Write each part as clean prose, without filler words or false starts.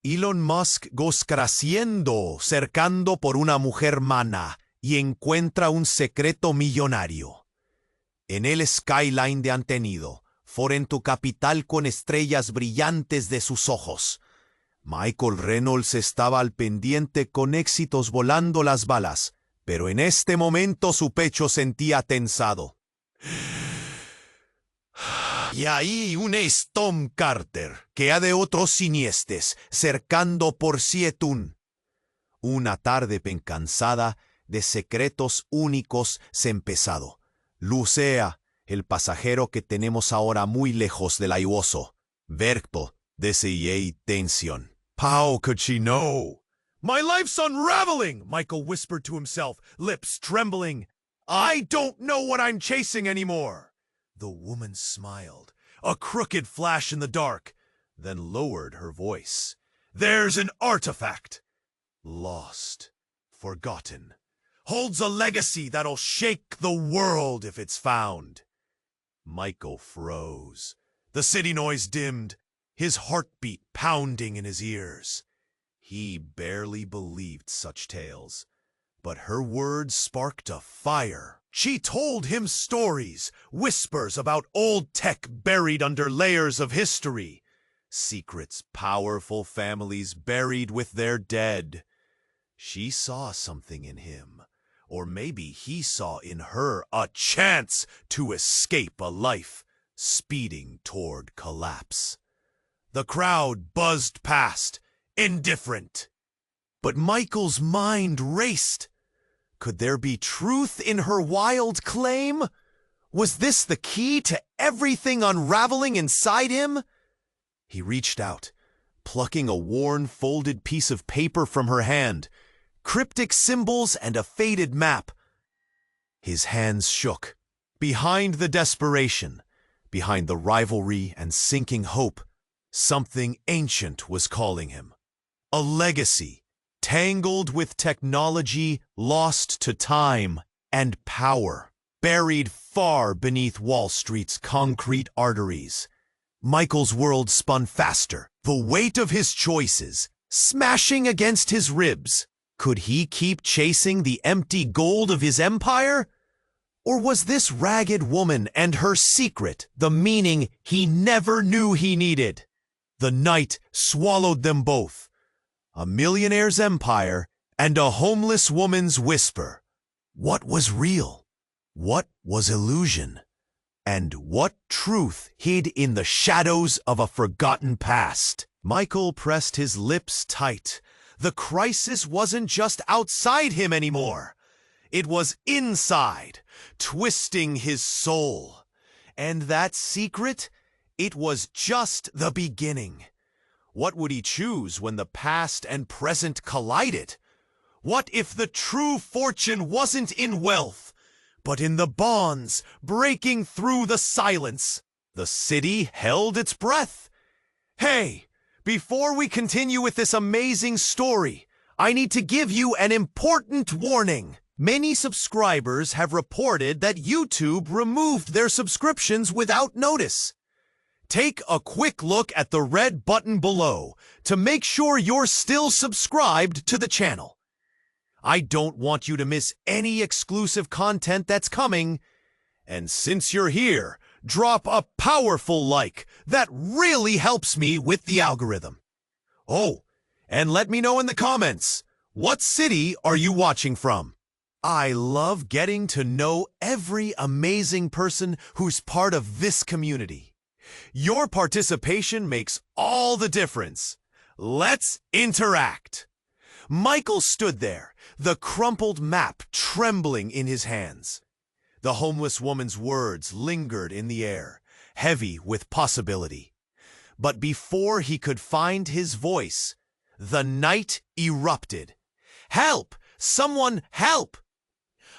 Elon Musk goes creciendo cercando por una mujer mana y encuentra un secreto millonario. En el skyline de Antenido, en tu capital con estrellas brillantes de sus ojos. Michael Reynolds estaba al pendiente con éxitos volando las balas, pero en este momento su pecho sentía tensado. Y ahí un Tom Carter, que ha de otros siniestes, cercando por Sietun. Una tarde pencansada de secretos únicos se empezado. Lucea, el pasajero que tenemos ahora muy lejos del aivoso. Verpo, desei tensión. How could she know? My life's unraveling, Michael whispered to himself, lips trembling. I don't know what I'm chasing anymore. The woman smiled, a crooked flash in the dark, then lowered her voice. There's an artifact. Lost, forgotten, holds a legacy that'll shake the world if it's found. Michael froze. The city noise dimmed, his heartbeat pounding in his ears. He barely believed such tales, but her words sparked a fire. She told him stories, whispers about old tech buried under layers of history, secrets powerful families buried with their dead. She saw something in him, or maybe he saw in her a chance to escape a life speeding toward collapse. The crowd buzzed past, indifferent. But Michael's mind raced. Could there be truth in her wild claim? Was this the key to everything unraveling inside him? He reached out, plucking a worn, folded piece of paper from her hand, cryptic symbols and a faded map. His hands shook. Behind the desperation, behind the rivalry and sinking hope, something ancient was calling him. A legacy, tangled with technology, lost to time and power, buried far beneath Wall Street's concrete arteries. Michael's world spun faster, the weight of his choices smashing against his ribs. Could he keep chasing the empty gold of his empire? Or was this ragged woman and her secret the meaning he never knew he needed? The night swallowed them both. A millionaire's empire and a homeless woman's whisper. What was real? What was illusion? And what truth hid in the shadows of a forgotten past? Michael pressed his lips tight. The crisis wasn't just outside him anymore. It was inside, twisting his soul. And that secret? It was just the beginning. What would he choose when the past and present collided? What if the true fortune wasn't in wealth, but in the bonds breaking through the silence? The city held its breath. Hey, before we continue with this amazing story, I need to give you an important warning. Many subscribers have reported that YouTube removed their subscriptions without notice. Take a quick look at the red button below to make sure you're still subscribed to the channel. I don't want you to miss any exclusive content that's coming. And since you're here, drop a powerful like. That really helps me with the algorithm. Oh, and let me know in the comments, what city are you watching from? I love getting to know every amazing person who's part of this community. Your participation makes all the difference. Let's interact. Michael stood there, the crumpled map trembling in his hands. The homeless woman's words lingered in the air, heavy with possibility. But before he could find his voice, the night erupted. Help! Someone help!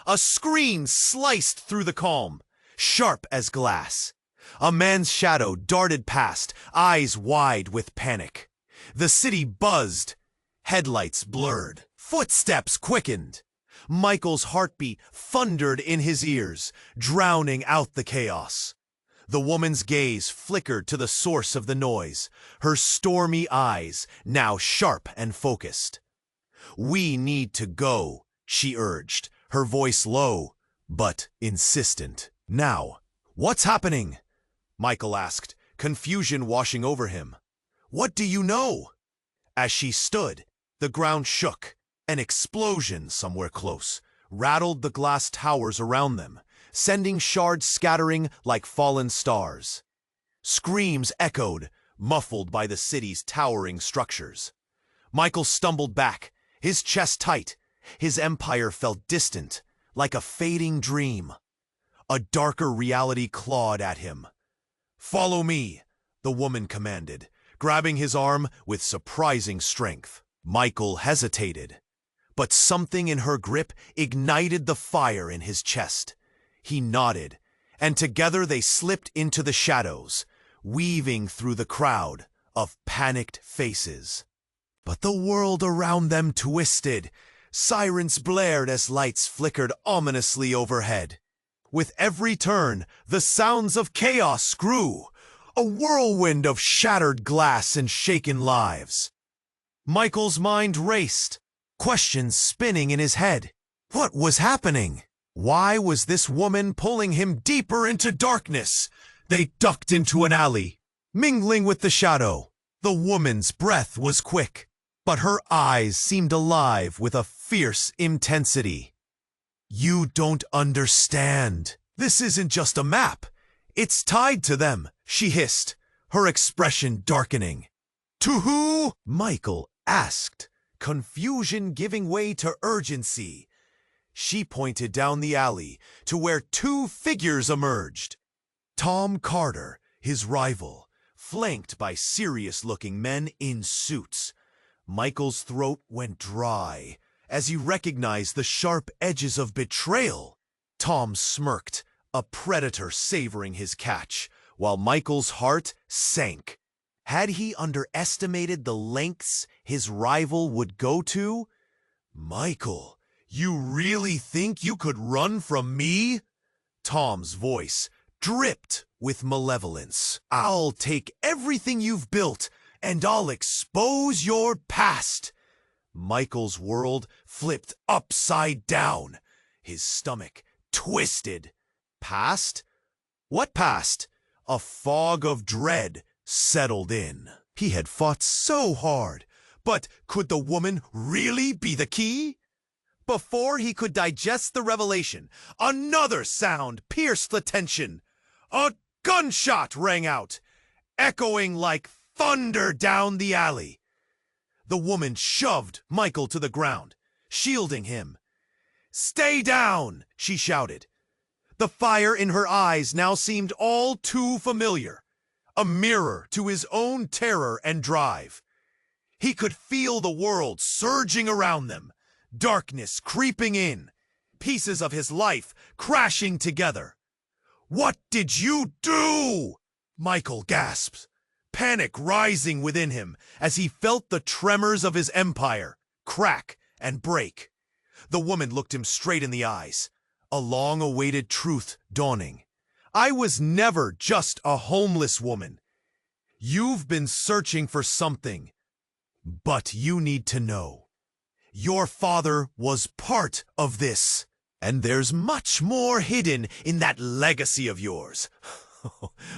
A scream sliced through the calm, sharp as glass. A man's shadow darted past, eyes wide with panic. The city buzzed. Headlights blurred. Footsteps quickened. Michael's heartbeat thundered in his ears, drowning out the chaos. The woman's gaze flickered to the source of the noise, her stormy eyes now sharp and focused. "We need to go," she urged, her voice low, but insistent. "Now." "What's happening?" Michael asked, confusion washing over him. "What do you know?" As she stood, the ground shook. An explosion somewhere close rattled the glass towers around them, sending shards scattering like fallen stars. Screams echoed, muffled by the city's towering structures. Michael stumbled back, his chest tight. His empire felt distant, like a fading dream. A darker reality clawed at him. "Follow me," the woman commanded, grabbing his arm with surprising strength. Michael hesitated, but something in her grip ignited the fire in his chest. He nodded, and together they slipped into the shadows, weaving through the crowd of panicked faces. But the world around them twisted. Sirens blared as lights flickered ominously overhead. With every turn, the sounds of chaos grew, a whirlwind of shattered glass and shaken lives. Michael's mind raced, questions spinning in his head. What was happening? Why was this woman pulling him deeper into darkness? They ducked into an alley, mingling with the shadow. The woman's breath was quick, but her eyes seemed alive with a fierce intensity. "You don't understand. This isn't just a map. It's tied to them," she hissed, her expression darkening. "To who?" Michael asked, confusion giving way to urgency. She pointed down the alley to where two figures emerged. Tom Carter, his rival, flanked by serious-looking men in suits. Michael's throat went dry as he recognized the sharp edges of betrayal. Tom smirked, a predator savoring his catch, while Michael's heart sank. Had he underestimated the lengths his rival would go to? "Michael, you really think you could run from me?" Tom's voice dripped with malevolence. "I'll take everything you've built, and I'll expose your past." Michael's world flipped upside down. His stomach twisted. Past? What past? A fog of dread settled in. He had fought so hard, but could the woman really be the key? Before he could digest the revelation, another sound pierced the tension. A gunshot rang out, echoing like thunder down the alley. The woman shoved Michael to the ground, shielding him. "Stay down!" she shouted. The fire in her eyes now seemed all too familiar, a mirror to his own terror and drive. He could feel the world surging around them, darkness creeping in, pieces of his life crashing together. "What did you do?" Michael gasped, panic rising within him as he felt the tremors of his empire crack and break. The woman looked him straight in the eyes, a long-awaited truth dawning. "I was never just a homeless woman. You've been searching for something, but you need to know. Your father was part of this, and there's much more hidden in that legacy of yours."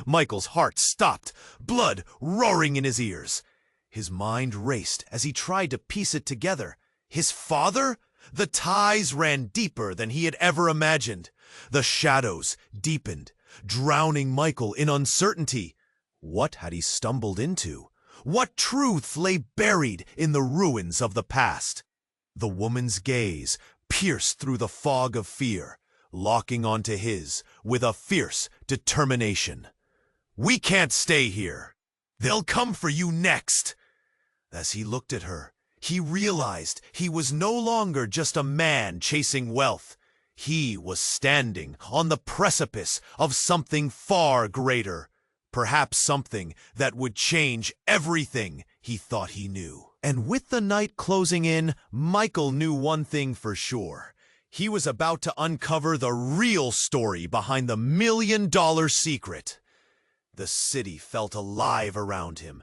Michael's heart stopped, blood roaring in his ears. His mind raced as he tried to piece it together. His father? The ties ran deeper than he had ever imagined. The shadows deepened, drowning Michael in uncertainty. What had he stumbled into? What truth lay buried in the ruins of the past? The woman's gaze pierced through the fog of fear, locking onto his with a fierce determination. "We can't stay here. They'll come for you next." As he looked at her, he realized he was no longer just a man chasing wealth. He was standing on the precipice of something far greater, perhaps something that would change everything he thought he knew. And with the night closing in, Michael knew one thing for sure. He was about to uncover the real story behind the $1 million secret. The city felt alive around him,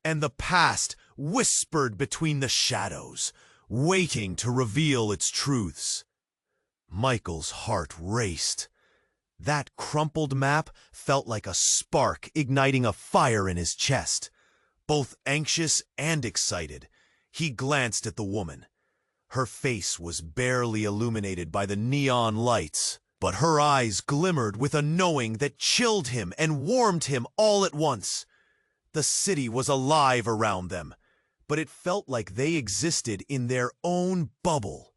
and the past whispered between the shadows, waiting to reveal its truths. Michael's heart raced. That crumpled map felt like a spark igniting a fire in his chest. Both anxious and excited, he glanced at the woman. Her face was barely illuminated by the neon lights, but her eyes glimmered with a knowing that chilled him and warmed him all at once. The city was alive around them, but it felt like they existed in their own bubble,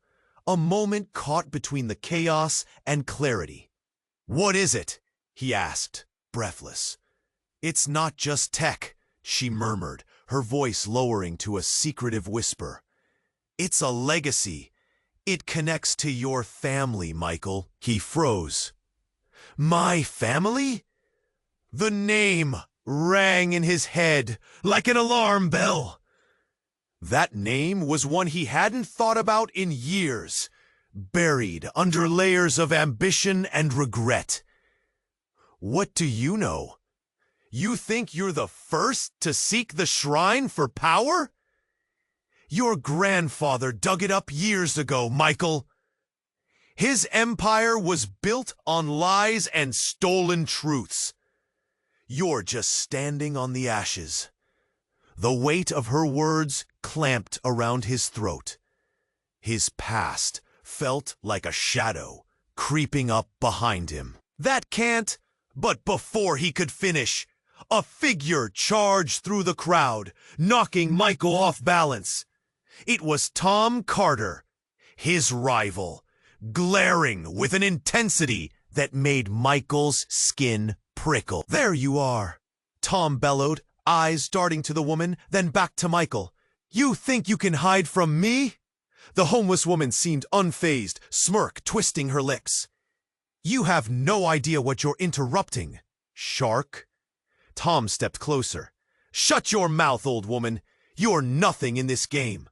a moment caught between the chaos and clarity. "What is it?" he asked, breathless. "It's not just tech," she murmured, her voice lowering to a secretive whisper. "It's a legacy. It connects to your family, Michael." He froze. "My family?" The name rang in his head like an alarm bell. That name was one he hadn't thought about in years, buried under layers of ambition and regret. "What do you know? You think you're the first to seek the shrine for power? Your grandfather dug it up years ago, Michael. His empire was built on lies and stolen truths. You're just standing on the ashes." The weight of her words clamped around his throat. His past felt like a shadow creeping up behind him. "That can't—" But before he could finish, a figure charged through the crowd, knocking Michael off balance. It was Tom Carter, his rival, glaring with an intensity that made Michael's skin prickle. "There you are," Tom bellowed, eyes darting to the woman, then back to Michael. "You think you can hide from me?" The homeless woman seemed unfazed, smirk twisting her lips. "You have no idea what you're interrupting, shark." Tom stepped closer. "Shut your mouth, old woman. You're nothing in this game."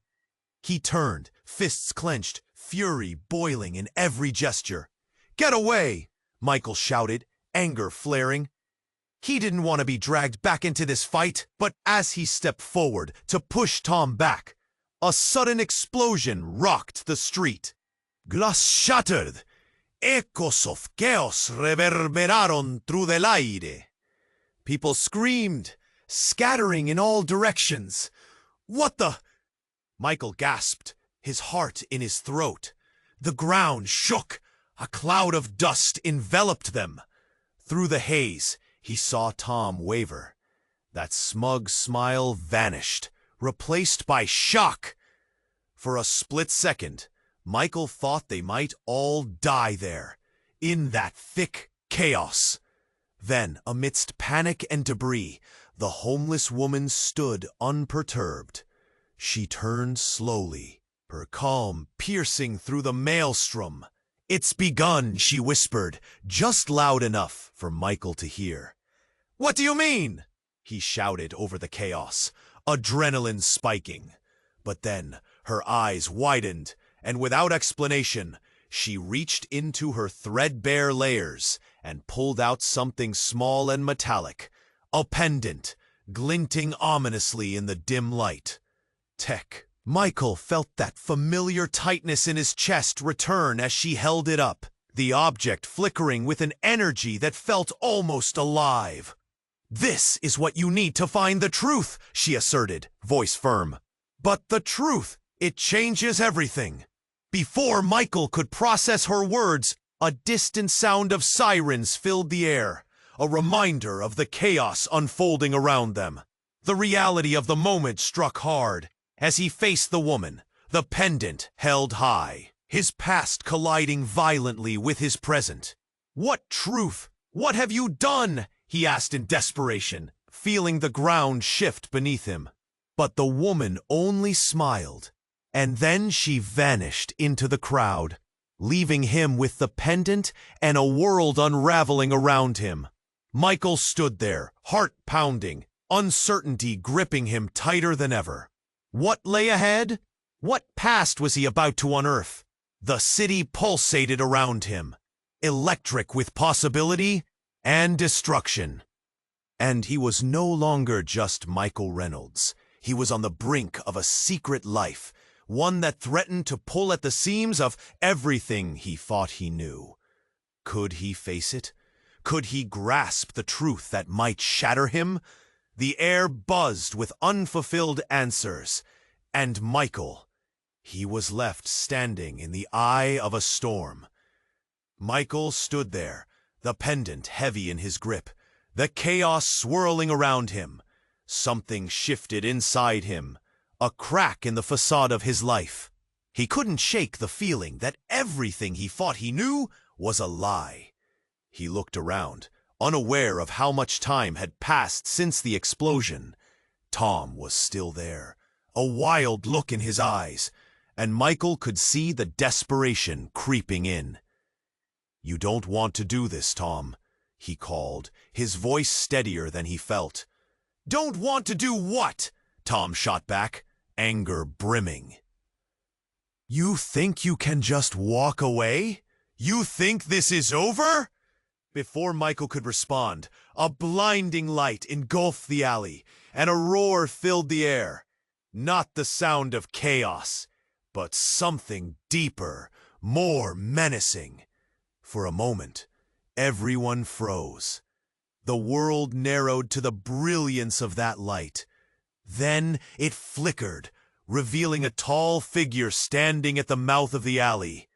He turned, fists clenched, fury boiling in every gesture. "Get away!" Michael shouted, anger flaring. He didn't want to be dragged back into this fight, but as he stepped forward to push Tom back, a sudden explosion rocked the street. Glass shattered. Echoes of chaos reverberaron through the aire. People screamed, scattering in all directions. "What the—" Michael gasped, his heart in his throat. The ground shook. A cloud of dust enveloped them. Through the haze, he saw Tom waver. That smug smile vanished, replaced by shock. For a split second, Michael thought they might all die there, in that thick chaos. Then, amidst panic and debris, the homeless woman stood unperturbed. She turned slowly, her calm piercing through the maelstrom. "It's begun," she whispered, just loud enough for Michael to hear. "What do you mean?" he shouted over the chaos, adrenaline spiking. But then her eyes widened, and without explanation, she reached into her threadbare layers and pulled out something small and metallic, a pendant, glinting ominously in the dim light. Tech. Michael felt that familiar tightness in his chest return as she held it up, the object flickering with an energy that felt almost alive. "This is what you need to find the truth," she asserted, voice firm. "But the truth, it changes everything." Before Michael could process her words, a distant sound of sirens filled the air, a reminder of the chaos unfolding around them. The reality of the moment struck hard. As he faced the woman, the pendant held high, his past colliding violently with his present. "What truth? What have you done?" he asked in desperation, feeling the ground shift beneath him. But the woman only smiled, and then she vanished into the crowd, leaving him with the pendant and a world unraveling around him. Michael stood there, heart pounding, uncertainty gripping him tighter than ever. What lay ahead? What past was he about to unearth? The city pulsated around him, electric with possibility and destruction. And he was no longer just Michael Reynolds. He was on the brink of a secret life, one that threatened to pull at the seams of everything he thought he knew. Could he face it? Could he grasp the truth that might shatter him? The air buzzed with unfulfilled answers, and Michael, he was left standing in the eye of a storm. Michael stood there, the pendant heavy in his grip, the chaos swirling around him. Something shifted inside him, a crack in the facade of his life. He couldn't shake the feeling that everything he thought he knew was a lie. He looked around, unaware of how much time had passed since the explosion. Tom was still there, a wild look in his eyes, and Michael could see the desperation creeping in. "You don't want to do this, Tom," he called, his voice steadier than he felt. "Don't want to do what?" Tom shot back, anger brimming. "You think you can just walk away? You think this is over?" Before Michael could respond, a blinding light engulfed the alley, and a roar filled the air. Not the sound of chaos, but something deeper, more menacing. For a moment, everyone froze. The world narrowed to the brilliance of that light. Then it flickered, revealing a tall figure standing at the mouth of the alley.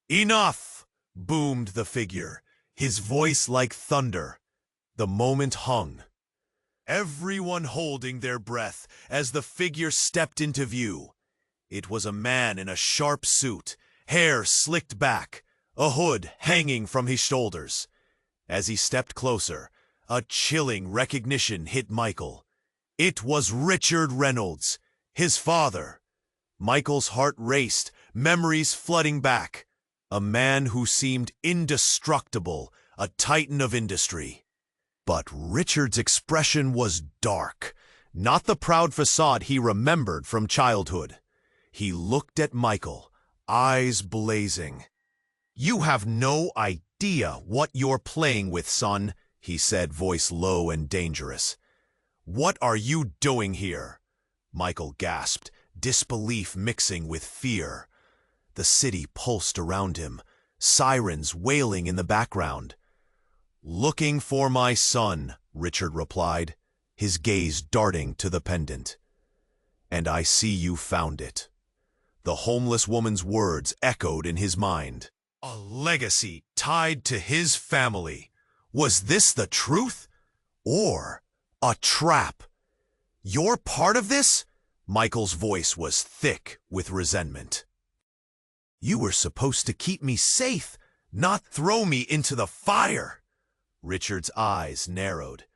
"Enough!" boomed the figure, his voice like thunder. The moment hung, everyone holding their breath as the figure stepped into view. It was a man in a sharp suit, hair slicked back, a hood hanging from his shoulders. As he stepped closer, a chilling recognition hit Michael. It was Richard Reynolds, his father. Michael's heart raced, memories flooding back. A man who seemed indestructible, a titan of industry. But Richard's expression was dark, not the proud facade he remembered from childhood. He looked at Michael, eyes blazing. "You have no idea what you're playing with, son," he said, voice low and dangerous. "What are you doing here?" Michael gasped, disbelief mixing with fear. The city pulsed around him, sirens wailing in the background. "Looking for my son," Richard replied, his gaze darting to the pendant. "And I see you found it." The homeless woman's words echoed in his mind. A legacy tied to his family. Was this the truth? Or a trap? "You're part of this?" Michael's voice was thick with resentment. "You were supposed to keep me safe, not throw me into the fire." Richard's eyes narrowed.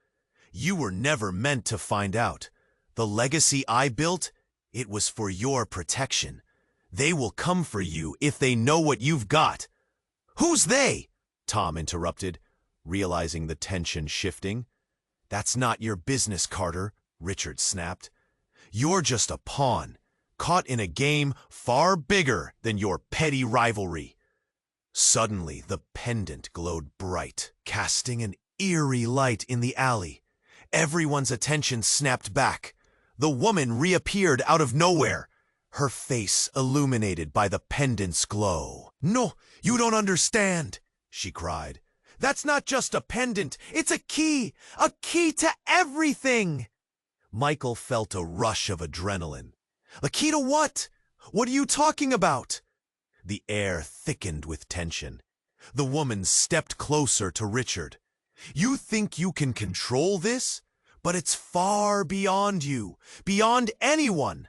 "You were never meant to find out. The legacy I built, it was for your protection. They will come for you if they know what you've got." "Who's they?" Tom interrupted, realizing the tension shifting. "That's not your business, Carter," Richard snapped. "You're just a pawn, caught in a game far bigger than your petty rivalry." Suddenly, the pendant glowed bright, casting an eerie light in the alley. Everyone's attention snapped back. The woman reappeared out of nowhere, her face illuminated by the pendant's glow. "No, you don't understand," she cried. "That's not just a pendant, it's a key to everything." Michael felt a rush of adrenaline. "A key to what? What are you talking about?" The air thickened with tension. The woman stepped closer to Richard. "You think you can control this? But it's far beyond you, beyond anyone."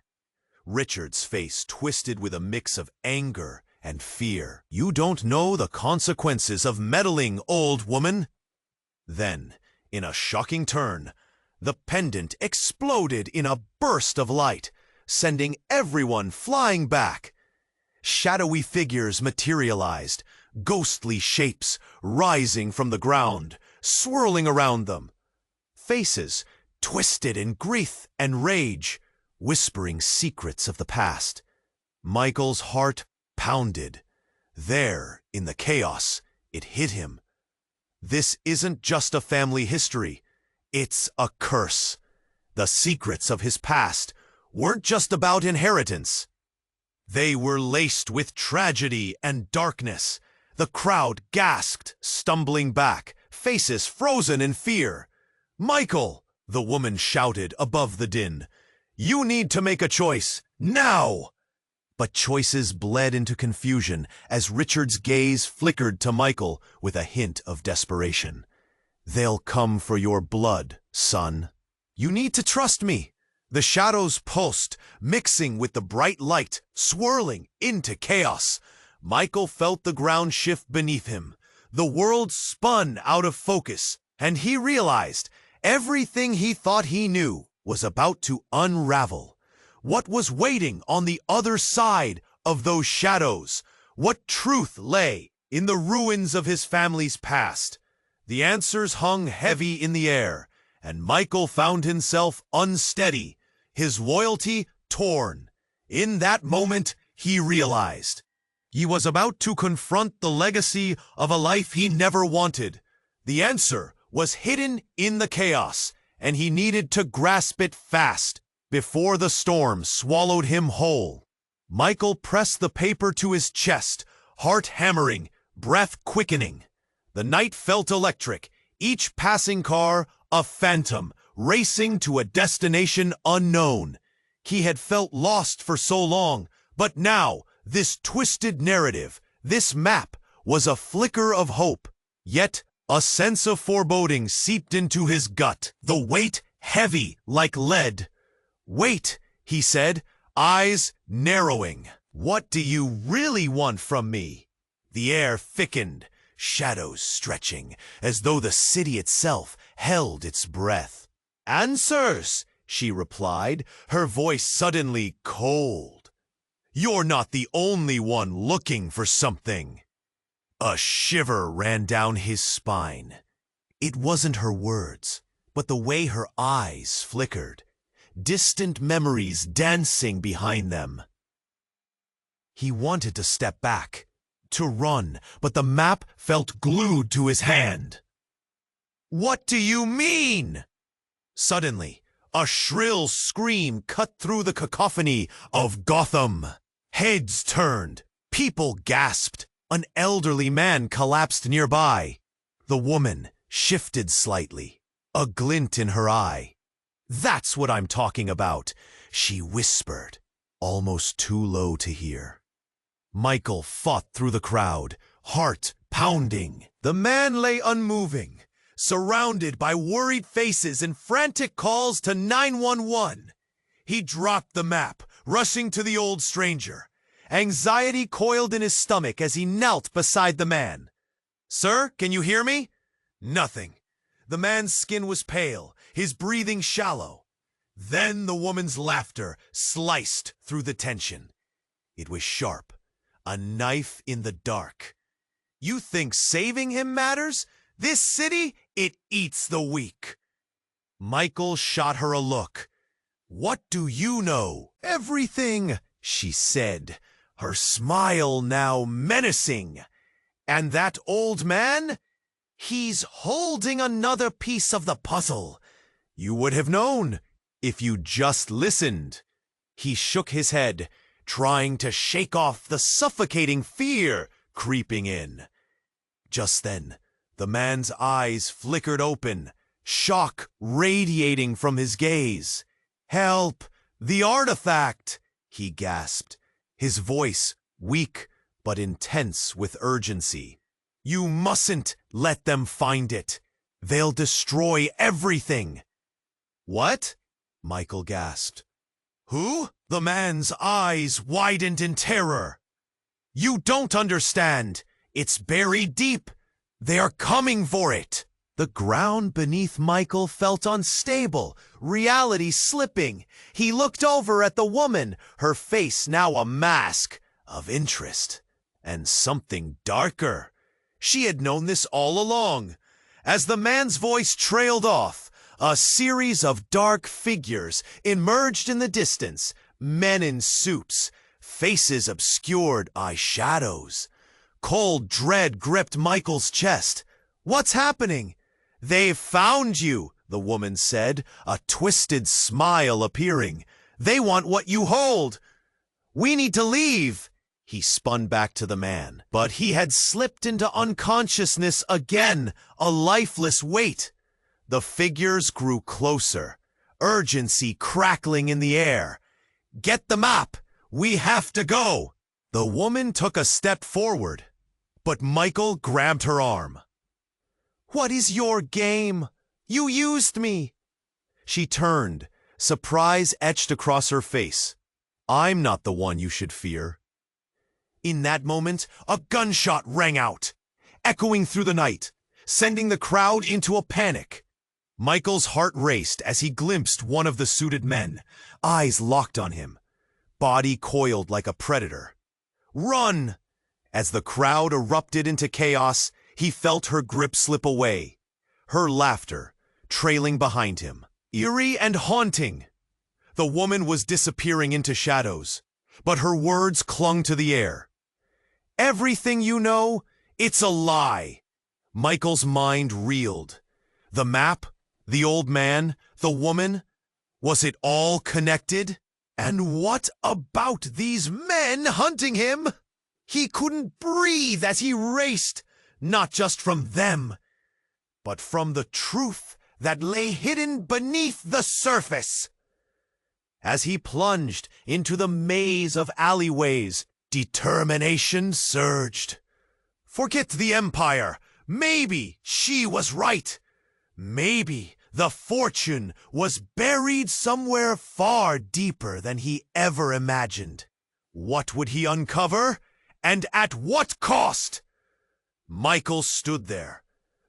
Richard's face twisted with a mix of anger and fear. "You don't know the consequences of meddling, old woman." Then, in a shocking turn, the pendant exploded in a burst of light, sending everyone flying back. Shadowy figures materialized, ghostly shapes rising from the ground, swirling around them. Faces twisted in grief and rage, whispering secrets of the past. Michael's heart pounded. There, in the chaos, it hit him. This isn't just a family history. It's a curse. The secrets of his past weren't just about inheritance. They were laced with tragedy and darkness. The crowd gasped, stumbling back, faces frozen in fear. "Michael!" the woman shouted above the din. "You need to make a choice, now!" But choices bled into confusion as Richard's gaze flickered to Michael with a hint of desperation. "They'll come for your blood, son. You need to trust me." The shadows pulsed, mixing with the bright light, swirling into chaos. Michael felt the ground shift beneath him. The world spun out of focus, and he realized everything he thought he knew was about to unravel. What was waiting on the other side of those shadows? What truth lay in the ruins of his family's past? The answers hung heavy in the air, and Michael found himself unsteady, his loyalty torn. In that moment, he realized he was about to confront the legacy of a life he never wanted. The answer was hidden in the chaos, and he needed to grasp it fast before the storm swallowed him whole. Michael pressed the paper to his chest, heart hammering, breath quickening. The night felt electric, each passing car a phantom, racing to a destination unknown. He had felt lost for so long, but now this twisted narrative, this map, was a flicker of hope. Yet a sense of foreboding seeped into his gut, the weight heavy like lead. "Wait," he said, eyes narrowing. "What do you really want from me?" The air thickened, shadows stretching, as though the city itself held its breath. "Answers," she replied, her voice suddenly cold. "You're not the only one looking for something." A shiver ran down his spine. It wasn't her words, but the way her eyes flickered, distant memories dancing behind them. He wanted to step back, to run, but the map felt glued to his hand. "What do you mean?" Suddenly, a shrill scream cut through the cacophony of Gotham. Heads turned, people gasped, an elderly man collapsed nearby. The woman shifted slightly, a glint in her eye. "That's what I'm talking about," she whispered, almost too low to hear. Michael fought through the crowd, heart pounding. The man lay unmoving, surrounded by worried faces and frantic calls to 911. He dropped the map, rushing to the old stranger. Anxiety coiled in his stomach as he knelt beside the man. "Sir, can you hear me?" Nothing. The man's skin was pale, his breathing shallow. Then the woman's laughter sliced through the tension. It was sharp, a knife in the dark. "You think saving him matters? This city, it eats the weak." Michael shot her a look. "What do you know?" "Everything," she said, her smile now menacing. "And that old man? He's holding another piece of the puzzle. You would have known if you just listened." He shook his head, trying to shake off the suffocating fear creeping in. Just then, the man's eyes flickered open, shock radiating from his gaze. "Help! The artifact!" he gasped, his voice weak but intense with urgency. "You mustn't let them find it. They'll destroy everything." "What?" Michael gasped. "Who?" The man's eyes widened in terror. "You don't understand. It's buried deep. They are coming for it." The ground beneath Michael felt unstable, reality slipping. He looked over at the woman, her face now a mask of interest. And something darker. She had known this all along. As the man's voice trailed off, a series of dark figures emerged in the distance, men in suits, faces obscured by shadows. Cold dread gripped Michael's chest. "What's happening?" "They've found you," the woman said, a twisted smile appearing. "They want what you hold. We need to leave." He spun back to the man, but he had slipped into unconsciousness again, a lifeless weight. The figures grew closer, urgency crackling in the air. "Get the map! We have to go!" The woman took a step forward, but Michael grabbed her arm. "What is your game? You used me!" She turned, surprise etched across her face. "I'm not the one you should fear." In that moment, a gunshot rang out, echoing through the night, sending the crowd into a panic. Michael's heart raced as he glimpsed one of the suited men, eyes locked on him, body coiled like a predator. "Run!" As the crowd erupted into chaos, he felt her grip slip away, her laughter trailing behind him, eerie and haunting. The woman was disappearing into shadows, but her words clung to the air. "Everything you know, it's a lie." Michael's mind reeled. The map, the old man, the woman, was it all connected? And what about these men hunting him? He couldn't breathe as he raced, not just from them, but from the truth that lay hidden beneath the surface. As he plunged into the maze of alleyways, determination surged. Forget the Empire. Maybe she was right. Maybe the fortune was buried somewhere far deeper than he ever imagined. What would he uncover? And at what cost? Michael stood there,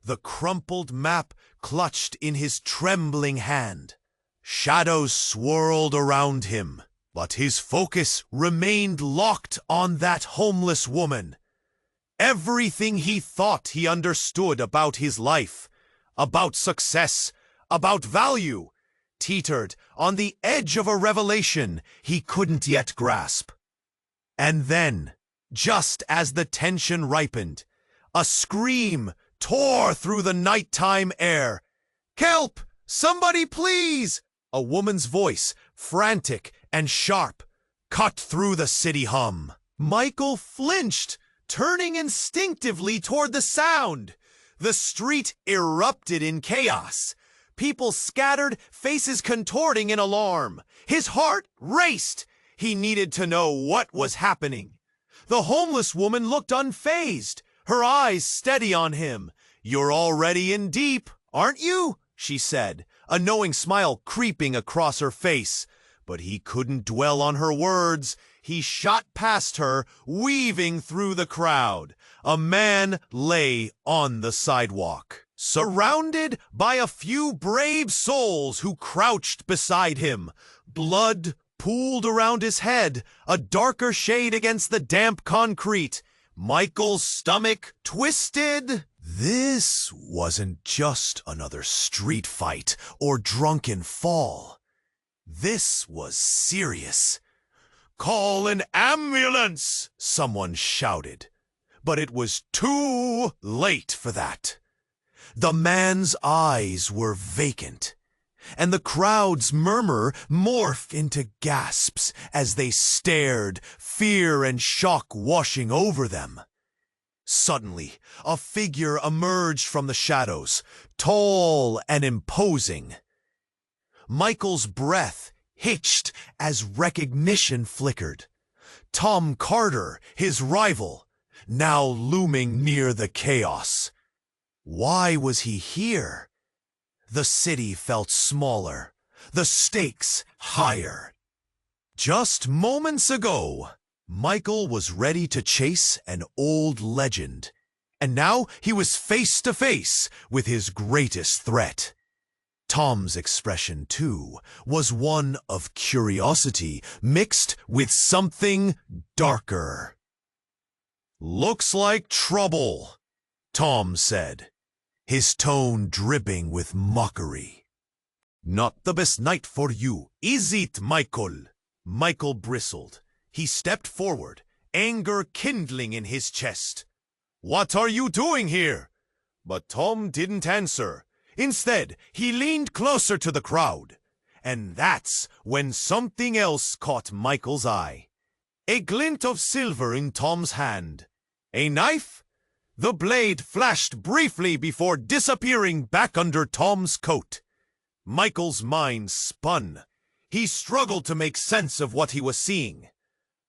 the crumpled map clutched in his trembling hand. Shadows swirled around him, but his focus remained locked on that homeless woman. Everything he thought he understood about his life, about success, about value, teetered on the edge of a revelation he couldn't yet grasp. And then, just as the tension ripened, a scream tore through the nighttime air. "Help! Somebody please!" A woman's voice, frantic and sharp, cut through the city hum. Michael flinched, turning instinctively toward the sound. The street erupted in chaos. People scattered, faces contorting in alarm. His heart raced. He needed to know what was happening. The homeless woman looked unfazed, her eyes steady on him. "You're already in deep, aren't you?" she said, a knowing smile creeping across her face. But he couldn't dwell on her words. He shot past her, weaving through the crowd. A man lay on the sidewalk, surrounded by a few brave souls who crouched beside him. Blood pooled around his head, a darker shade against the damp concrete. Michael's stomach twisted. This wasn't just another street fight or drunken fall. This was serious. "Call an ambulance!" someone shouted. But it was too late for that. The man's eyes were vacant, and the crowd's murmur morphed into gasps as they stared, fear and shock washing over them. Suddenly, a figure emerged from the shadows, tall and imposing. Michael's breath hitched as recognition flickered. Tom Carter, his rival, now looming near the chaos. Why was he here? The city felt smaller, the stakes higher. Just moments ago, Michael was ready to chase an old legend, and now he was face to face with his greatest threat. Tom's expression, too, was one of curiosity mixed with something darker. "Looks like trouble," Tom said, his tone dripping with mockery. "Not the best night for you, is it, Michael?" Michael bristled. He stepped forward, anger kindling in his chest. "What are you doing here?" But Tom didn't answer. Instead, he leaned closer to the crowd. And that's when something else caught Michael's eye. A glint of silver in Tom's hand. A knife? The blade flashed briefly before disappearing back under Tom's coat. Michael's mind spun. He struggled to make sense of what he was seeing.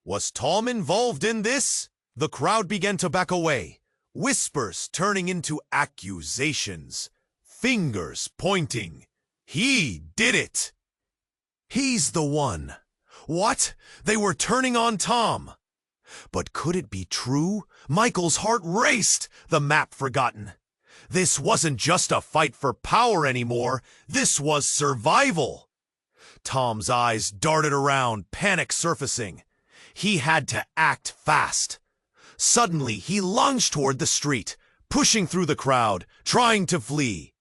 Was Tom involved in this? The crowd began to back away, whispers turning into accusations, fingers pointing. He did it! He's the one. What? They were turning on Tom. But could it be true? Michael's heart raced, the map forgotten. This wasn't just a fight for power anymore. This was survival. Tom's eyes darted around, panic surfacing. He had to act fast. Suddenly, he lunged toward the street, pushing through the crowd, trying to flee.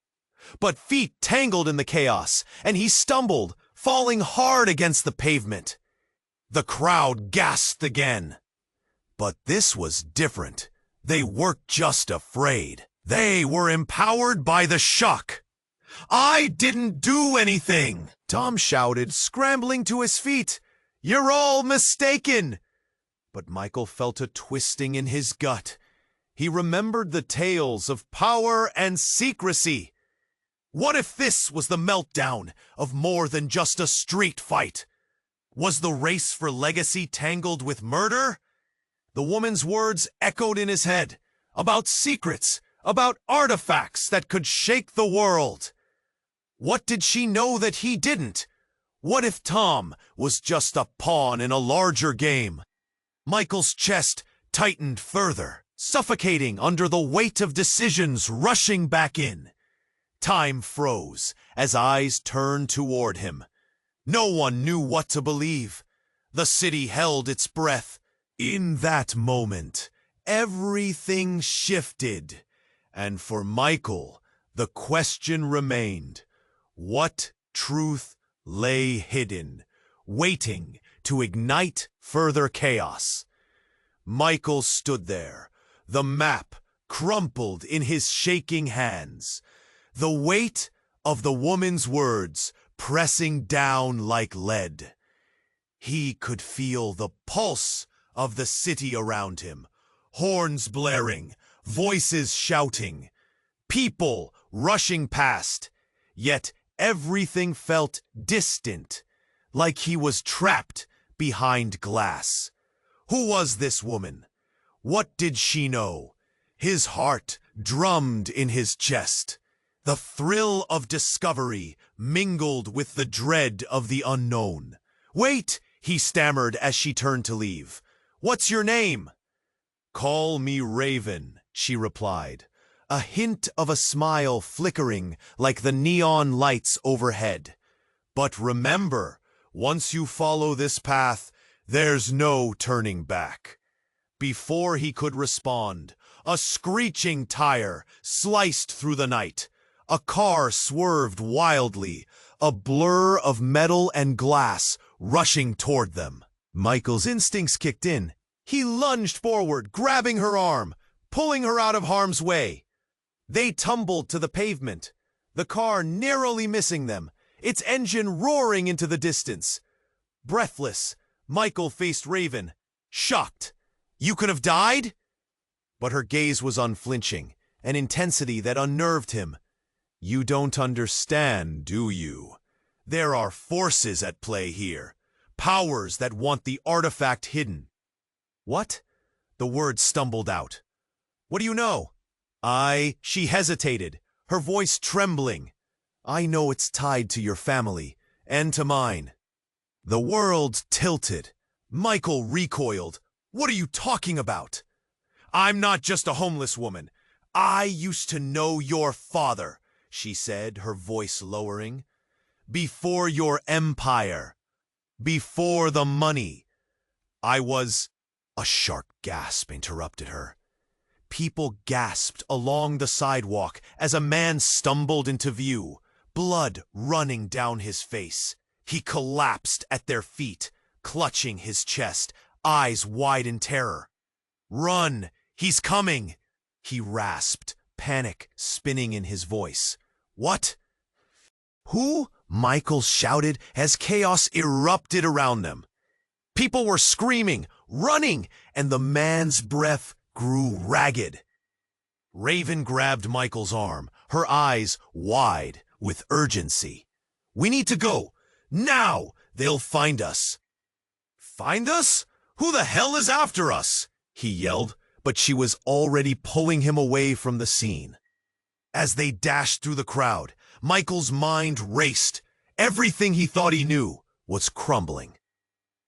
But feet tangled in the chaos, and he stumbled, falling hard against the pavement. The crowd gasped again. But this was different. They weren't just afraid. They were empowered by the shock. "I didn't do anything!" Tom shouted, scrambling to his feet. "You're all mistaken!" But Michael felt a twisting in his gut. He remembered the tales of power and secrecy. What if this was the meltdown of more than just a street fight? Was the race for legacy tangled with murder? The woman's words echoed in his head, about secrets, about artifacts that could shake the world. What did she know that he didn't? What if Tom was just a pawn in a larger game? Michael's chest tightened further, suffocating under the weight of decisions rushing back in. Time froze as eyes turned toward him. No one knew what to believe. The city held its breath. In that moment, everything shifted. And for Michael, the question remained, what truth lay hidden, waiting to ignite further chaos? Michael stood there, the map crumpled in his shaking hands, the weight of the woman's words pressing down like lead. He could feel the pulse of the city around him, horns blaring, voices shouting, people rushing past, yet everything felt distant, like he was trapped behind glass. Who was this woman? What did she know? His heart drummed in his chest. The thrill of discovery mingled with the dread of the unknown. "Wait," he stammered as she turned to leave. "What's your name?" "Call me Raven," she replied, a hint of a smile flickering like the neon lights overhead. "But remember, once you follow this path, there's no turning back." Before he could respond, a screeching tire sliced through the night. A car swerved wildly, a blur of metal and glass rushing toward them. Michael's instincts kicked in. He lunged forward, grabbing her arm, pulling her out of harm's way. They tumbled to the pavement, the car narrowly missing them, its engine roaring into the distance. Breathless, Michael faced Raven, shocked. "You could have died?" But her gaze was unflinching, an intensity that unnerved him. "You don't understand, do you? There are forces at play here, powers that want the artifact hidden." "What?" The words stumbled out. "What do you know?" She hesitated, her voice trembling. "I know it's tied to your family, and to mine." The world tilted. Michael recoiled. "What are you talking about?" "I'm not just a homeless woman. I used to know your father," she said, her voice lowering. "Before your empire. Before the money. I was—" A sharp gasp interrupted her. People gasped along the sidewalk as a man stumbled into view, blood running down his face. He collapsed at their feet, clutching his chest, eyes wide in terror. "Run! He's coming!" he rasped, panic spinning in his voice. What? Who? Michael shouted as chaos erupted around them. People were screaming, running, and the man's breath grew ragged. Raven grabbed Michael's arm, her eyes wide with urgency. "We need to go. Now! They'll find us." "Find us? Who the hell is after us?" he yelled, but she was already pulling him away from the scene. As they dashed through the crowd, Michael's mind raced. Everything he thought he knew was crumbling.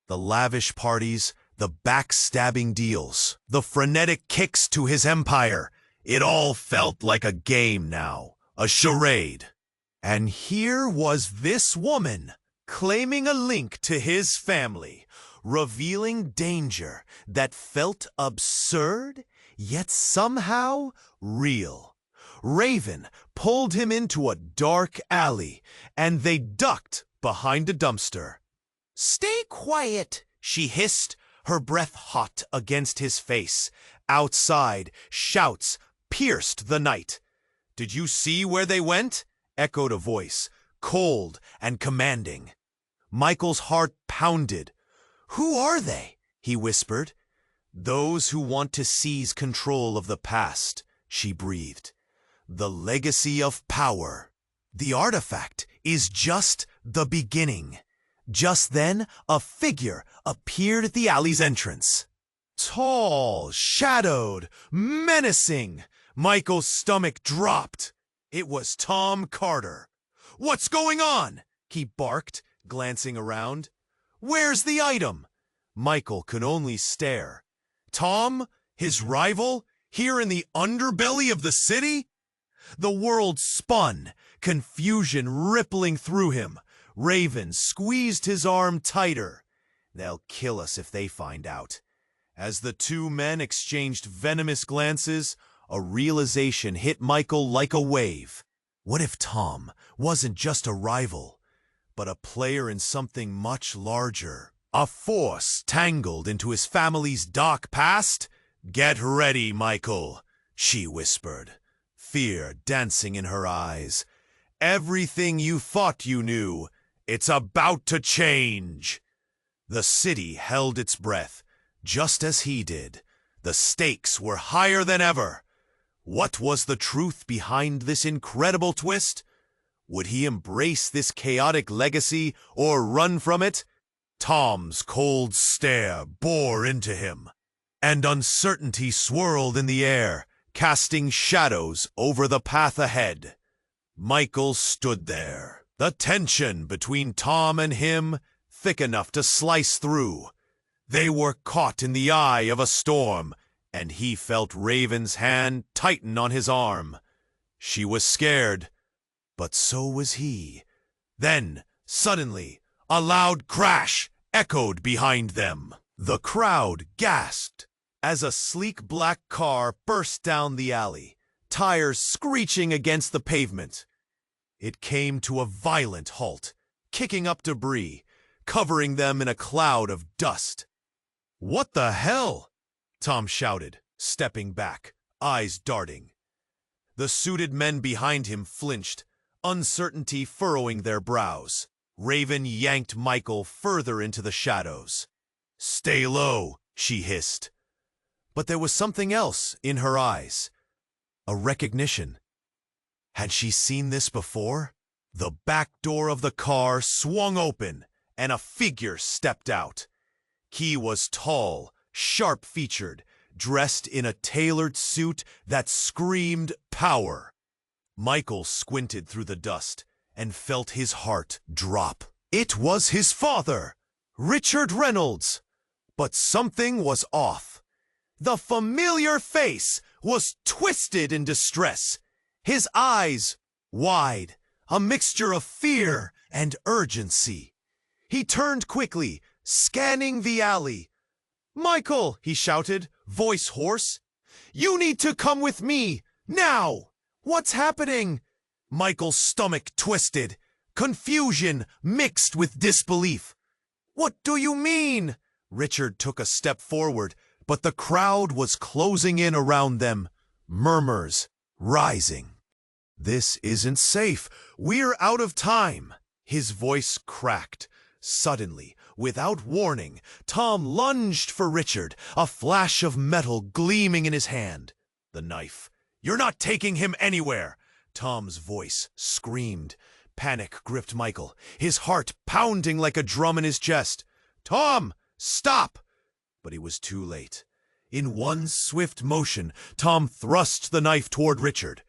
The lavish parties, the backstabbing deals, the frenetic kicks to his empire. It all felt like a game now, a charade. And here was this woman, claiming a link to his family, revealing danger that felt absurd, yet somehow real. Raven pulled him into a dark alley, and they ducked behind a dumpster. "Stay quiet," she hissed, her breath hot against his face. Outside, shouts pierced the night. "Did you see where they went?" echoed a voice, cold and commanding. Michael's heart pounded. "Who are they?" he whispered. "Those who want to seize control of the past," she breathed. "The legacy of power. The artifact is just the beginning." Just then, a figure appeared at the alley's entrance. Tall, shadowed, menacing. Michael's stomach dropped. It was Tom Carter. "What's going on?" he barked, glancing around. "Where's the item?" Michael could only stare. Tom, his rival, here in the underbelly of the city? The world spun, confusion rippling through him. Raven squeezed his arm tighter. "They'll kill us if they find out." As the two men exchanged venomous glances, a realization hit Michael like a wave. What if Tom wasn't just a rival, but a player in something much larger? A force tangled into his family's dark past? "Get ready, Michael," she whispered, fear dancing in her eyes. "Everything you thought you knew, it's about to change." The city held its breath, just as he did. The stakes were higher than ever. What was the truth behind this incredible twist? Would he embrace this chaotic legacy or run from it? Tom's cold stare bore into him, and uncertainty swirled in the air, casting shadows over the path ahead. Michael stood there, the tension between Tom and him thick enough to slice through. They were caught in the eye of a storm, and he felt Raven's hand tighten on his arm. She was scared, but so was he. Then, suddenly, a loud crash echoed behind them. The crowd gasped as a sleek black car burst down the alley, tires screeching against the pavement. It came to a violent halt, kicking up debris, covering them in a cloud of dust. "What the hell?" Tom shouted, stepping back, eyes darting. The suited men behind him flinched, uncertainty furrowing their brows. Raven yanked Michael further into the shadows. "Stay low," she hissed. But there was something else in her eyes. A recognition. Had she seen this before? The back door of the car swung open, and a figure stepped out. He was tall, sharp-featured, dressed in a tailored suit that screamed power. Michael squinted through the dust and felt his heart drop. It was his father, Richard Reynolds. But something was off. The familiar face was twisted in distress, his eyes wide, a mixture of fear and urgency. He turned quickly, scanning the alley. "Michael," he shouted, voice hoarse, "you need to come with me, now!" "What's happening?" Michael's stomach twisted, confusion mixed with disbelief. "What do you mean?" Richard took a step forward, but the crowd was closing in around them, murmurs rising. This isn't safe. We're out of time. His voice cracked. Suddenly, without warning, Tom lunged for Richard, a flash of metal gleaming in his hand. The knife. "You're not taking him anywhere!" Tom's voice screamed. Panic gripped Michael, his heart pounding like a drum in his chest. "Tom, stop!" But he was too late. In one swift motion, Tom thrust the knife toward Richard.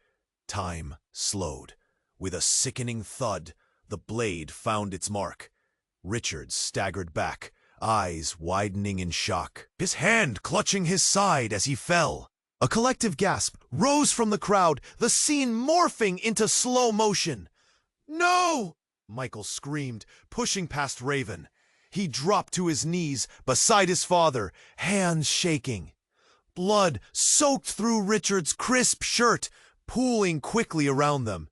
Time slowed. With a sickening thud, the blade found its mark. Richard staggered back, eyes widening in shock, his hand clutching his side as he fell. A collective gasp rose from the crowd, the scene morphing into slow motion. "No!" Michael screamed, pushing past Raven. He dropped to his knees beside his father, hands shaking. Blood soaked through Richard's crisp shirt, pooling quickly around them.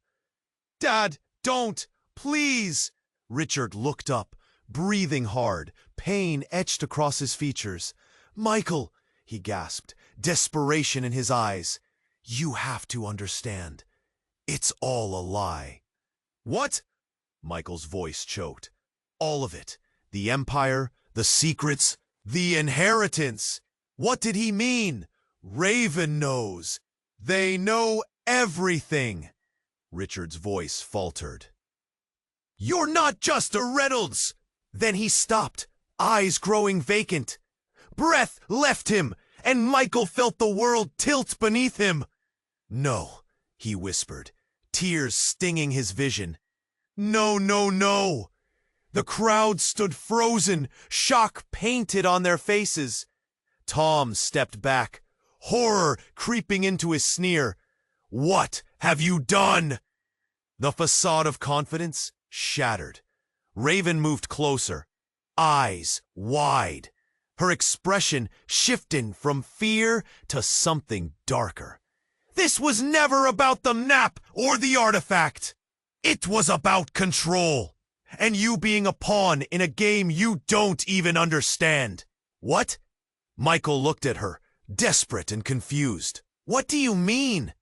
"Dad, don't! Please!" Richard looked up, breathing hard, pain etched across his features. "Michael," he gasped, desperation in his eyes. "You have to understand. It's all a lie." "What?" Michael's voice choked. "All of it. The Empire, the secrets, the inheritance." What did he mean? "Raven knows. They know everything." Richard's voice faltered. "You're not just a Reynolds!" Then he stopped, eyes growing vacant. Breath left him, and Michael felt the world tilt beneath him. "No," he whispered, tears stinging his vision. "No, no, no!" The crowd stood frozen, shock painted on their faces. Tom stepped back, horror creeping into his sneer. "What have you done?" The facade of confidence shattered. Raven moved closer, eyes wide, her expression shifting from fear to something darker. "This was never about the map or the artifact. It was about control, and you being a pawn in a game you don't even understand." "What?" Michael looked at her, desperate and confused. "What do you mean?"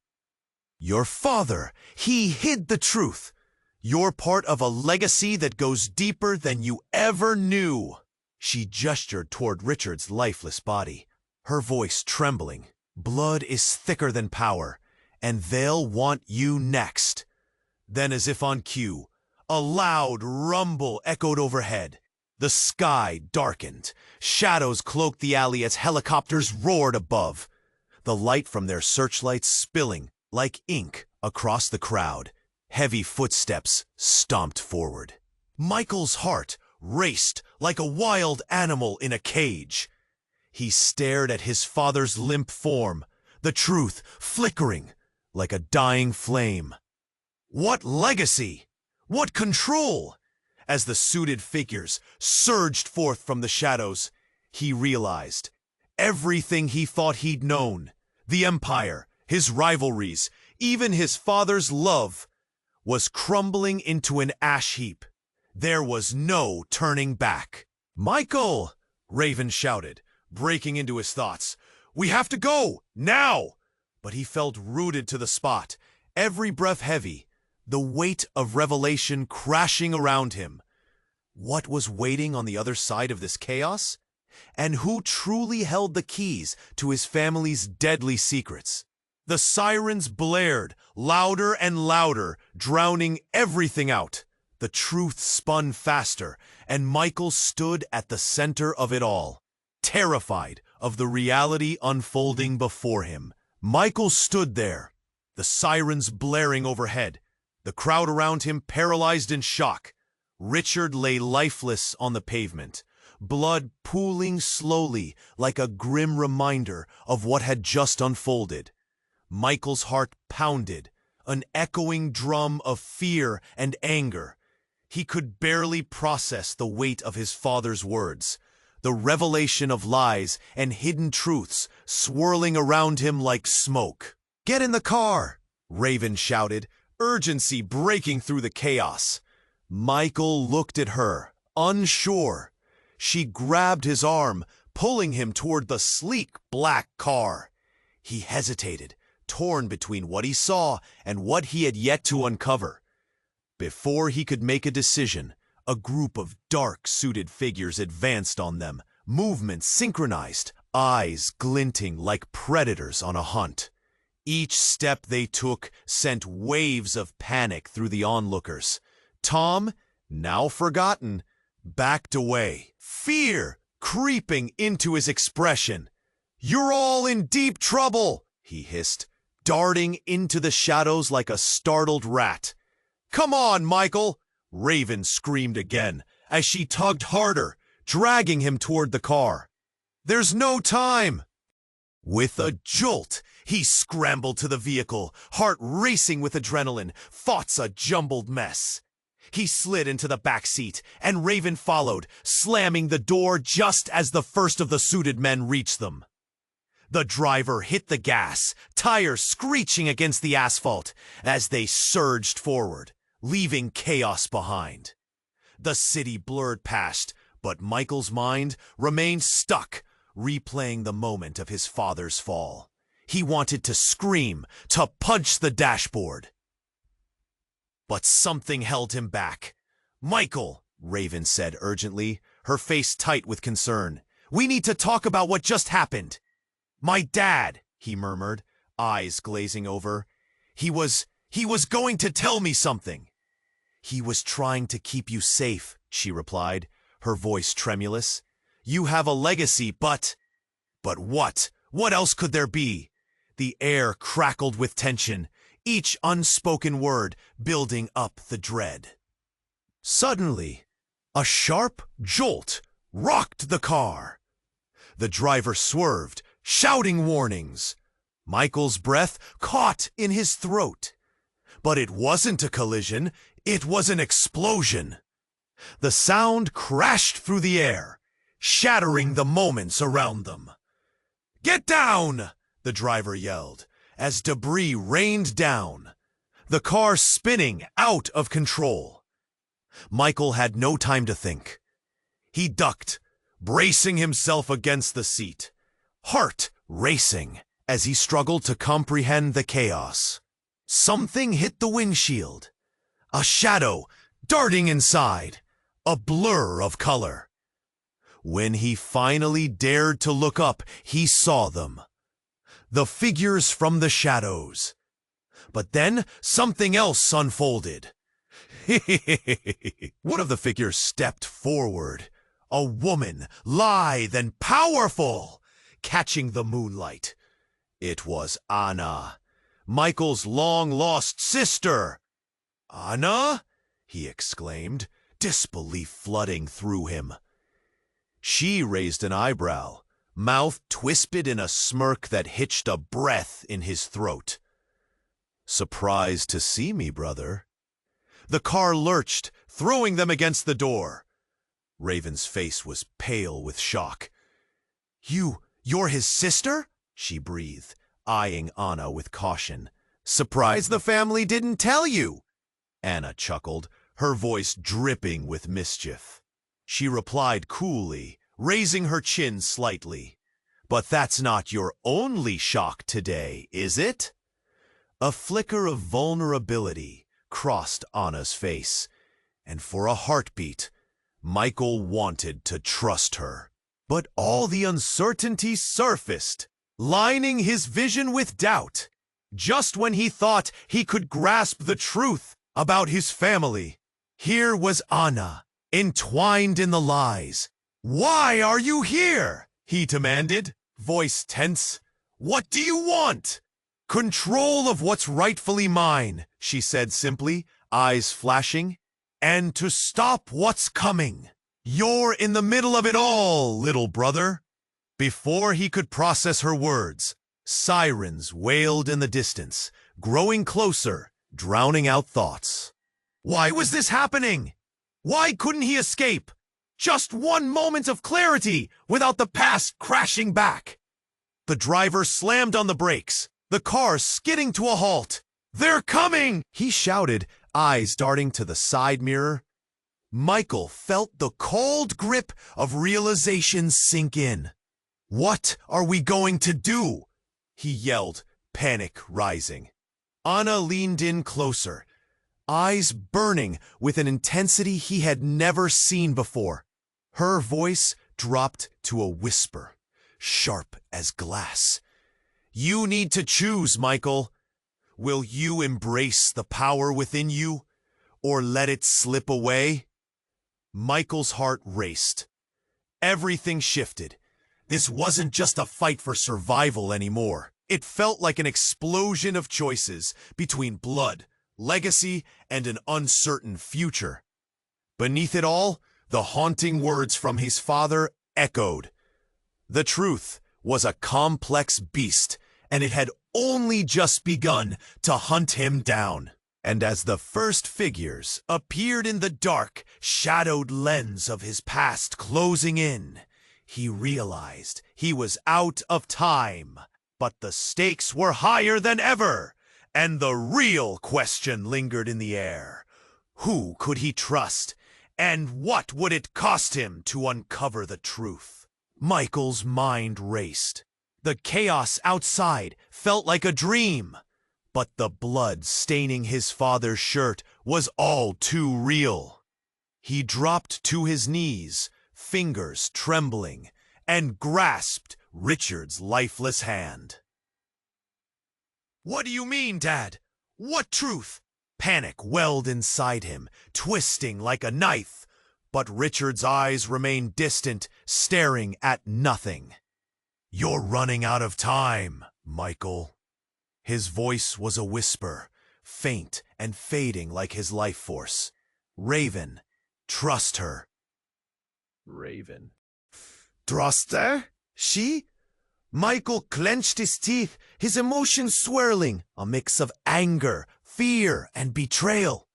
"Your father, he hid the truth. You're part of a legacy that goes deeper than you ever knew." She gestured toward Richard's lifeless body, her voice trembling. "Blood is thicker than power, and they'll want you next." Then, as if on cue, a loud rumble echoed overhead. The sky darkened. Shadows cloaked the alley as helicopters roared above, the light from their searchlights spilling like ink across the crowd. Heavy footsteps stomped forward. Michael's heart raced like a wild animal in a cage. He stared at his father's limp form, the truth flickering like a dying flame. What legacy? What control? As the suited figures surged forth from the shadows, he realized everything he thought he'd known, the Empire, his rivalries, even his father's love, was crumbling into an ash heap. There was no turning back. "Michael!" Raven shouted, breaking into his thoughts. "We have to go, now!" But he felt rooted to the spot, every breath heavy, the weight of revelation crashing around him. What was waiting on the other side of this chaos? And who truly held the keys to his family's deadly secrets? The sirens blared, louder and louder, drowning everything out. The truth spun faster, and Michael stood at the center of it all, terrified of the reality unfolding before him. Michael stood there, the sirens blaring overhead, the crowd around him paralyzed in shock. Richard lay lifeless on the pavement, blood pooling slowly like a grim reminder of what had just unfolded. Michael's heart pounded, an echoing drum of fear and anger. He could barely process the weight of his father's words, the revelation of lies and hidden truths swirling around him like smoke. "Get in the car!" Raven shouted, urgency breaking through the chaos. Michael looked at her, unsure. She grabbed his arm, pulling him toward the sleek black car. He hesitated, torn between what he saw and what he had yet to uncover. Before he could make a decision, a group of dark-suited figures advanced on them, movements synchronized, eyes glinting like predators on a hunt. Each step they took sent waves of panic through the onlookers. Tom, now forgotten, backed away, fear creeping into his expression. "You're all in deep trouble," he hissed, darting into the shadows like a startled rat. "Come on, Michael!" Raven screamed again as she tugged harder, dragging him toward the car. "There's no time!" With a jolt, he scrambled to the vehicle, heart racing with adrenaline, thoughts a jumbled mess. He slid into the back seat, and Raven followed, slamming the door just as the first of the suited men reached them. The driver hit the gas, tires screeching against the asphalt as they surged forward, leaving chaos behind. The city blurred past, but Michael's mind remained stuck, replaying the moment of his father's fall. He wanted to scream, to punch the dashboard. But something held him back. "Michael," Raven said urgently, her face tight with concern, "we need to talk about what just happened." "My dad," he murmured, eyes glazing over. He was going to tell me something." "He was trying to keep you safe," she replied, her voice tremulous. "You have a legacy, but what? What else could there be?" The air crackled with tension, each unspoken word building up the dread. Suddenly, a sharp jolt rocked the car. The driver swerved, shouting warnings. Michael's breath caught in his throat. But it wasn't a collision, it was an explosion. The sound crashed through the air, shattering the moments around them. "Get down!" the driver yelled, as debris rained down, the car spinning out of control. Michael had no time to think. He ducked, bracing himself against the seat, heart racing as he struggled to comprehend the chaos. Something hit the windshield, a shadow darting inside, a blur of color. When he finally dared to look up, he saw them. The figures from the shadows. But then something else unfolded. One of the figures stepped forward, a woman, lithe and powerful, catching the moonlight. It was Anna, Michael's long-lost sister. "Anna?" he exclaimed, disbelief flooding through him. She raised an eyebrow, mouth twisted in a smirk that hitched a breath in his throat. "Surprised to see me, brother?" The car lurched, throwing them against the door. Raven's face was pale with shock. You're his sister?" she breathed, eyeing Anna with caution. "Surprised the family didn't tell you." Anna chuckled, her voice dripping with mischief. She replied coolly, raising her chin slightly. "But that's not your only shock today, is it?" A flicker of vulnerability crossed Anna's face, and for a heartbeat, Michael wanted to trust her. But all the uncertainty surfaced, lining his vision with doubt. Just when he thought he could grasp the truth about his family, here was Anna, entwined in the lies. "Why are you here?" he demanded, voice tense. "What do you want?" "Control of what's rightfully mine," she said simply, eyes flashing. "And to stop what's coming. You're in the middle of it all, little brother." Before he could process her words, sirens wailed in the distance, growing closer, drowning out thoughts. Why was this happening? Why couldn't he escape? Just one moment of clarity without the past crashing back. The driver slammed on the brakes, the car skidding to a halt. "They're coming!" he shouted, eyes darting to the side mirror. Michael felt the cold grip of realization sink in. "What are we going to do?" he yelled, panic rising. Anna leaned in closer, eyes burning with an intensity he had never seen before. Her voice dropped to a whisper, sharp as glass. You need to choose, Michael. Will you embrace the power within you, or let it slip away? Michael's heart raced. Everything shifted. This wasn't just a fight for survival anymore. It felt like an explosion of choices between blood, legacy, and an uncertain future. Beneath it all, the haunting words from his father echoed. The truth was a complex beast, and it had only just begun to hunt him down. And as the first figures appeared in the dark, shadowed lens of his past closing in, he realized he was out of time. But the stakes were higher than ever, and the real question lingered in the air. Who could he trust, and what would it cost him to uncover the truth? Michael's mind raced. The chaos outside felt like a dream, but the blood staining his father's shirt was all too real. He dropped to his knees, fingers trembling, and grasped Richard's lifeless hand. What do you mean, Dad? What truth? Panic welled inside him, twisting like a knife, but Richard's eyes remained distant, staring at nothing. You're running out of time, Michael. His voice was a whisper, faint and fading like his life force. Raven, trust her. Raven. Trust her? She? Michael clenched his teeth, his emotions swirling, a mix of anger, fear, and betrayal.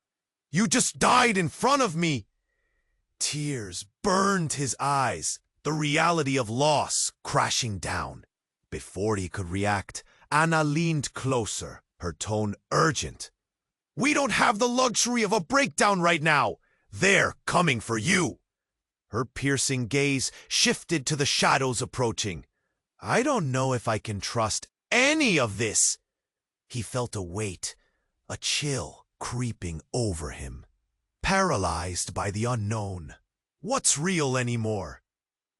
You just died in front of me. Tears burned his eyes, the reality of loss crashing down. Before he could react, Anna leaned closer, her tone urgent. We don't have the luxury of a breakdown right now. They're coming for you. Her piercing gaze shifted to the shadows approaching. I don't know if I can trust any of this. He felt a weight, a chill creeping over him, paralyzed by the unknown. What's real anymore?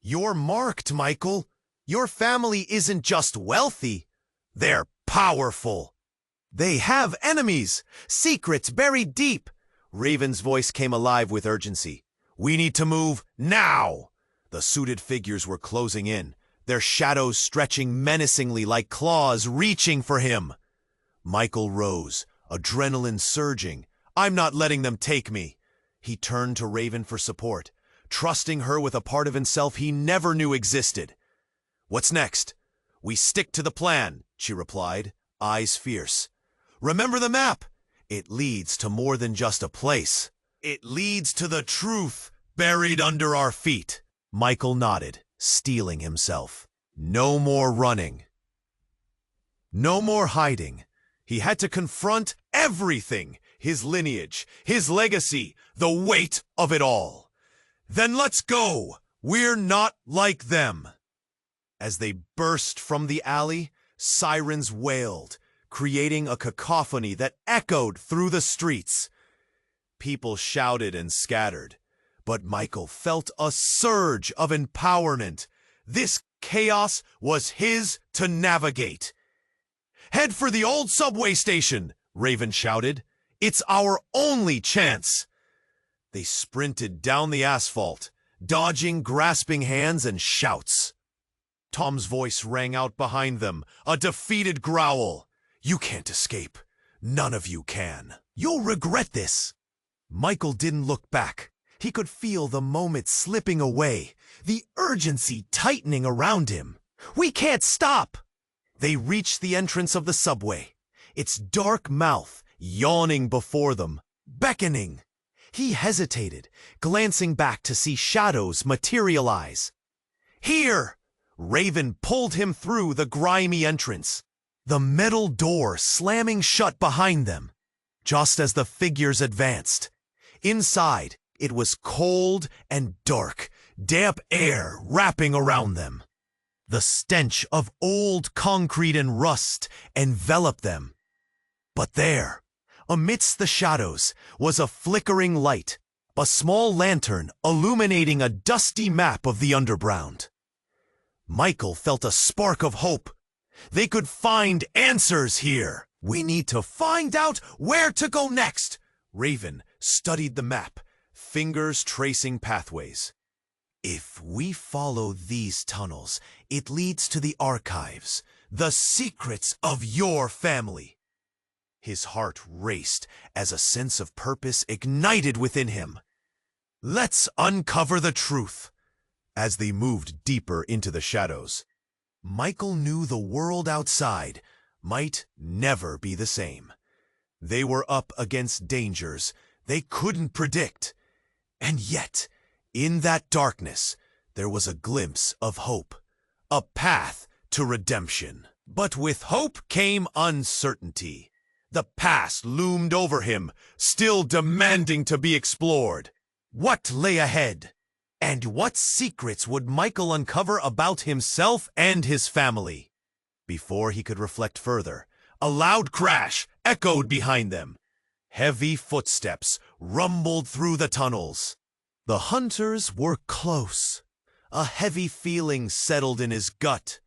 You're marked, Michael. Your family isn't just wealthy. They're powerful. They have enemies, secrets buried deep. Raven's voice came alive with urgency. We need to move now. The suited figures were closing in, their shadows stretching menacingly like claws reaching for him. Michael rose, adrenaline surging. I'm not letting them take me. He turned to Raven for support, trusting her with a part of himself he never knew existed. What's next? We stick to the plan, she replied, eyes fierce. Remember the map. It leads to more than just a place. It leads to the truth buried under our feet. Michael nodded, steeling himself. No more running. No more hiding. He had to confront everything. His lineage, his legacy, the weight of it all. Then let's go. We're not like them. As they burst from the alley, sirens wailed, creating a cacophony that echoed through the streets. People shouted and scattered, but Michael felt a surge of empowerment. This chaos was his to navigate. Head for the old subway station, Raven shouted. It's our only chance. They sprinted down the asphalt, dodging grasping hands and shouts. Tom's voice rang out behind them, a defeated growl. You can't escape. None of you can. You'll regret this. Michael didn't look back. He could feel the moment slipping away, the urgency tightening around him. We can't stop! They reached the entrance of the subway, its dark mouth yawning before them, beckoning. He hesitated, glancing back to see shadows materialize. Here! Raven pulled him through the grimy entrance, the metal door slamming shut behind them. Just as the figures advanced, inside, it was cold and dark, damp air wrapping around them. The stench of old concrete and rust enveloped them. But there, amidst the shadows, was a flickering light, a small lantern illuminating a dusty map of the underground. Michael felt a spark of hope. They could find answers here. We need to find out where to go next. Raven studied the map, fingers tracing pathways. If we follow these tunnels, it leads to the archives, the secrets of your family. His heart raced as a sense of purpose ignited within him. Let's uncover the truth. As they moved deeper into the shadows, Michael knew the world outside might never be the same. They were up against dangers they couldn't predict. And yet, in that darkness, there was a glimpse of hope, a path to redemption. But with hope came uncertainty. The past loomed over him, still demanding to be explored. What lay ahead? And what secrets would Michael uncover about himself and his family? Before he could reflect further, a loud crash echoed behind them. Heavy footsteps rumbled through the tunnels. The hunters were close. A heavy feeling settled in his gut.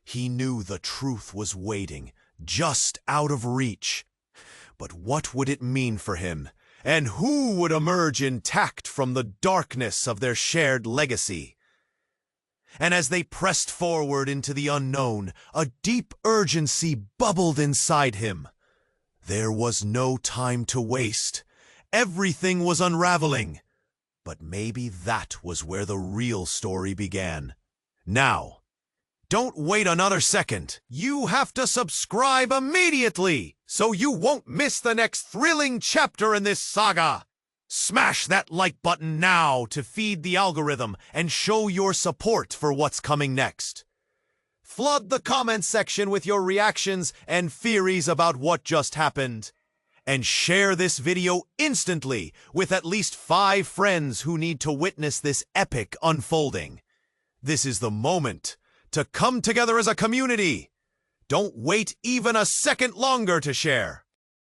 He knew the truth was waiting, just out of reach. But what would it mean for him? And who would emerge intact from the darkness of their shared legacy? And as they pressed forward into the unknown, a deep urgency bubbled inside him. There was no time to waste. Everything was unraveling. But maybe that was where the real story began. Now, don't wait another second. You have to subscribe immediately so you won't miss the next thrilling chapter in this saga. Smash that like button now to feed the algorithm and show your support for what's coming next. Flood the comment section with your reactions and theories about what just happened. And share this video instantly with at least 5 friends who need to witness this epic unfolding. This is the moment to come together as a community. Don't wait even a second longer to share.